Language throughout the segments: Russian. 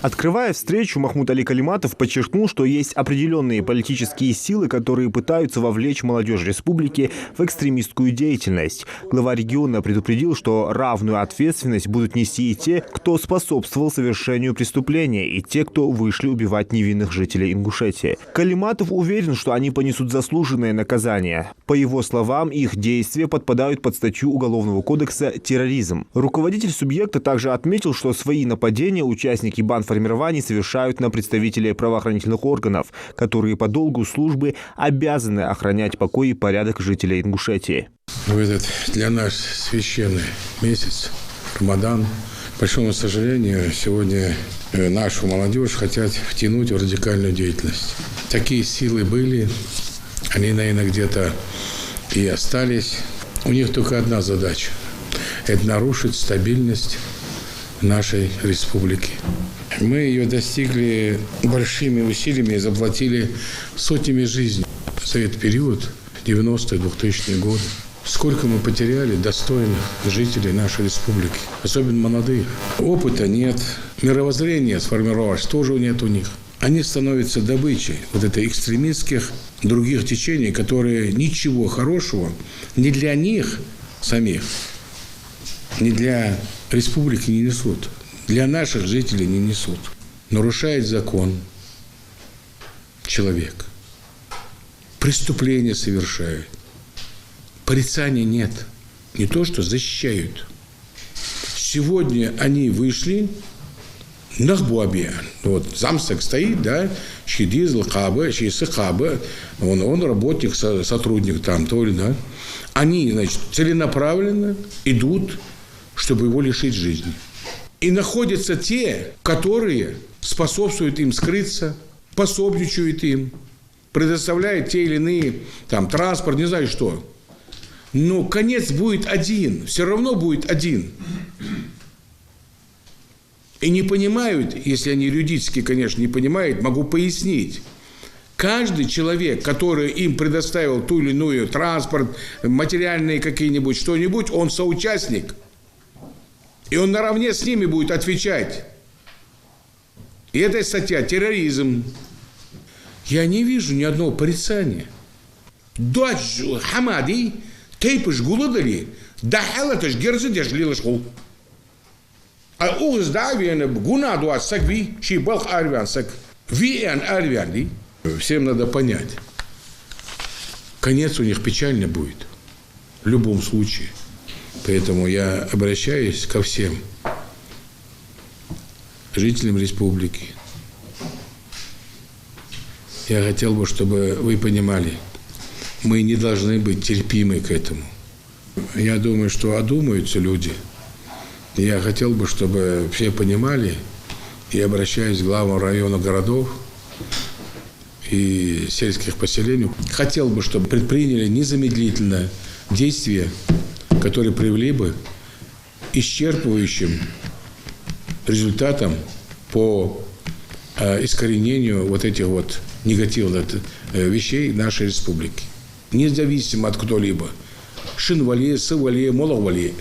Открывая встречу, Махмуд Али Калиматов подчеркнул, что есть определенные политические силы, которые пытаются вовлечь молодежь республики в экстремистскую деятельность. Глава региона предупредил, что равную ответственность будут нести и те, кто способствовал совершению преступления, и те, кто вышли убивать невинных жителей Ингушетии. Калиматов уверен, что они понесут заслуженное наказание. По его словам, их действия подпадают под статью Уголовного кодекса «Терроризм». Руководитель субъекта также отметил, что свои нападения участники бандформирований совершают на представителей правоохранительных органов, которые по долгу службы обязаны охранять покой и порядок жителей Ингушетии. В этот для нас священный месяц, Рамадан, к большому сожалению, сегодня нашу молодежь хотят втянуть в радикальную деятельность. Такие силы были, они, наверное, где-то и остались. У них только одна задача – это нарушить стабильность нашей республики. Мы ее достигли большими усилиями и заплатили сотнями жизней. За этот период, 90-е, 2000-е годы, сколько мы потеряли достойных жителей нашей республики, особенно молодых. Опыта нет, мировоззрения сформировалось тоже нет у них. Они становятся добычей вот этой экстремистских других течений, которые ничего хорошего ни для них самих, ни для республики не несут, для наших жителей не несут. Нарушает закон человек, преступления совершают, порицания нет, не то что защищают. Сегодня они вышли на Нахбуабиан. Вот замсак стоит, да, Шидизл, Каба, Шисы Каба, он работник, сотрудник там, то ли, да. Они, значит, целенаправленно идут, чтобы его лишить жизни. И находятся те, которые способствуют им скрыться, пособничают им, предоставляют те или иные там, транспорт, не знаю что. Но конец будет один, все равно будет один. И не понимают, если они юридически, конечно, не понимают, могу пояснить. Каждый человек, который им предоставил ту или иную транспорт, материальные какие-нибудь, что-нибудь, он соучастник. И он наравне с ними будет отвечать. И эта статья терроризм. Я не вижу ни одного порицания. Дочь Хамади, тейпыш гуладали, дахалатыш герзидеш лилашхул. А угыз давиена гуна дуасак ви, ши балх арвянсак, ви эн арвянли. Всем надо понять. Конец у них печально будет. В любом случае. Поэтому я обращаюсь ко всем жителям республики. Я хотел бы, чтобы вы понимали, мы не должны быть терпимы к этому. Я думаю, что одумаются люди. Я хотел бы, чтобы все понимали, и обращаюсь к главам районов городов и сельских поселений. Хотел бы, чтобы предприняли незамедлительно действия, которые привели бы исчерпывающим результатом по искоренению вот этих вот негативных вещей нашей республики. Независимо от кто-либо. Шинвали, Сывали, Моловали.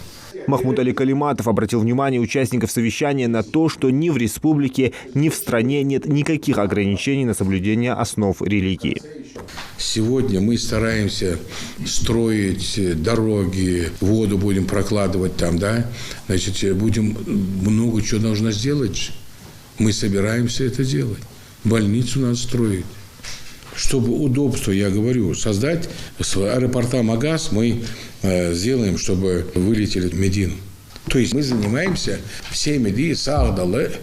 Махмуд Али Калиматов обратил внимание участников совещания на то, что ни в республике, ни в стране нет никаких ограничений на соблюдение основ религии. Сегодня мы стараемся строить дороги, воду будем прокладывать там, да, значит, будем много чего должно сделать. Мы собираемся это делать. Больницу надо строить. Чтобы удобство, я говорю, создать с аэропорта Магаз, мы сделаем, чтобы вылетели в Медину. То есть мы занимаемся всеми сагдалы,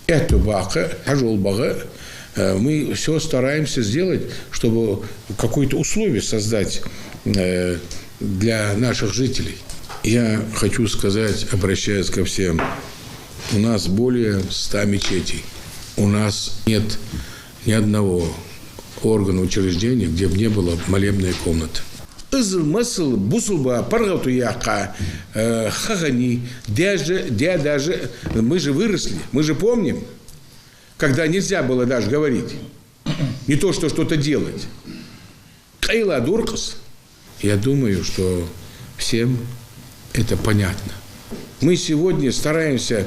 этубака, хажулбага. Мы все стараемся сделать, чтобы какое-то условие создать для наших жителей. Я хочу сказать, обращаясь ко всем, у нас более 100 мечетей. У нас нет ни одного органа учреждения, где бы не было молебной комнаты. Даже мы же выросли, мы же помним, когда нельзя было даже говорить, не то что что-то делать. Я думаю, что всем это понятно. Мы сегодня стараемся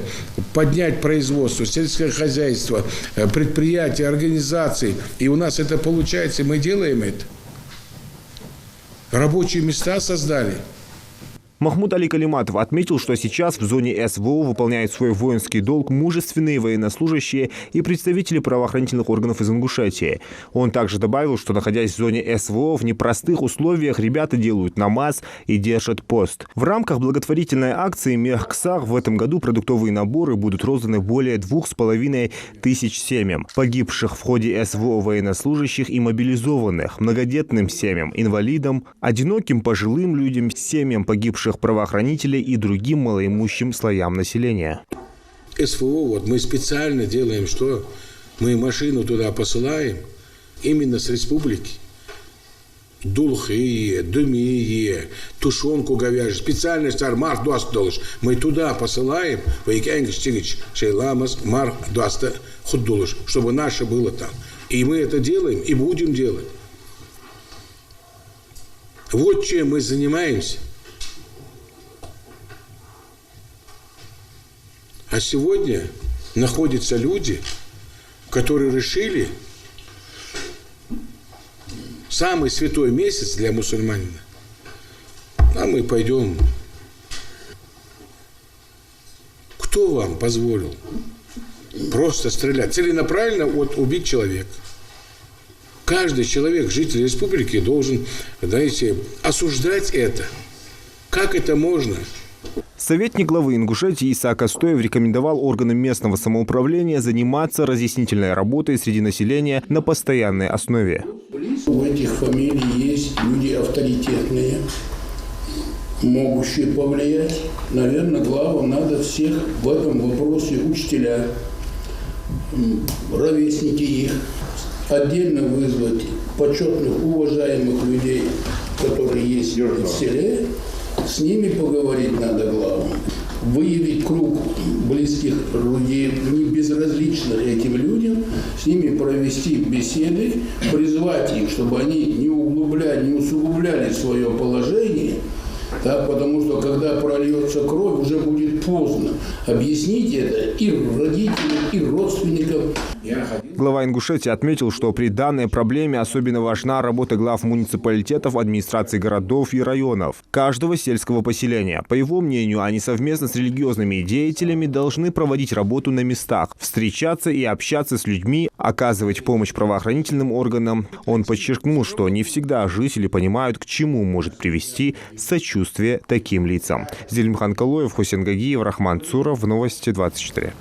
поднять производство, сельское хозяйство, предприятия, организации. И у нас это получается, и мы делаем это. Рабочие места создали. Махмуд Али Калиматов отметил, что сейчас в зоне СВО выполняют свой воинский долг мужественные военнослужащие и представители правоохранительных органов из Ингушетии. Он также добавил, что, находясь в зоне СВО, в непростых условиях ребята делают намаз и держат пост. В рамках благотворительной акции «Мехксах» в этом году продуктовые наборы будут розданы более 2500 семьям, погибших в ходе СВО военнослужащих и мобилизованных, многодетным семьям, инвалидам, одиноким пожилым людям, семьям погибших правоохранителей и другим малоимущим слоям населения. СВО, вот мы специально делаем, что мы машину туда посылаем именно с республики. Дулхи, думии, тушенку говяжью, специальность армар дуастолыш. Мы туда посылаем, чтобы наше было там. И мы это делаем и будем делать. Вот чем мы занимаемся. А сегодня находятся люди, которые решили самый святой месяц для мусульманина. А мы пойдем. Кто вам позволил просто стрелять? Целенаправленно убить человека. Каждый человек, житель республики, должен, знаете, осуждать это. Как это можно? Советник главы Ингушетии Исаак Астоев рекомендовал органам местного самоуправления заниматься разъяснительной работой среди населения на постоянной основе. У этих фамилий есть люди авторитетные, могущие повлиять. Наверное, главам надо всех в этом вопросе учителя, ровесники их, отдельно вызвать почетных, уважаемых людей, которые есть в селе. С ними поговорить надо главам. Выявить круг близких людей, не безразличных этим людям, с ними провести беседы, призвать их, чтобы они не усугубляли свое положение, так, потому что когда прольется кровь, уже будет поздно. Объяснить это и родителям, и родственникам. Глава Ингушетии отметил, что при данной проблеме особенно важна работа глав муниципалитетов, администраций городов и районов, каждого сельского поселения. По его мнению, они совместно с религиозными деятелями должны проводить работу на местах, встречаться и общаться с людьми, оказывать помощь правоохранительным органам. Он подчеркнул, что не всегда жители понимают, к чему может привести сочувствие таким лицам. Зелимхан Калоев, Хусейн Гагиев, Рахман Цуров. Новости 24.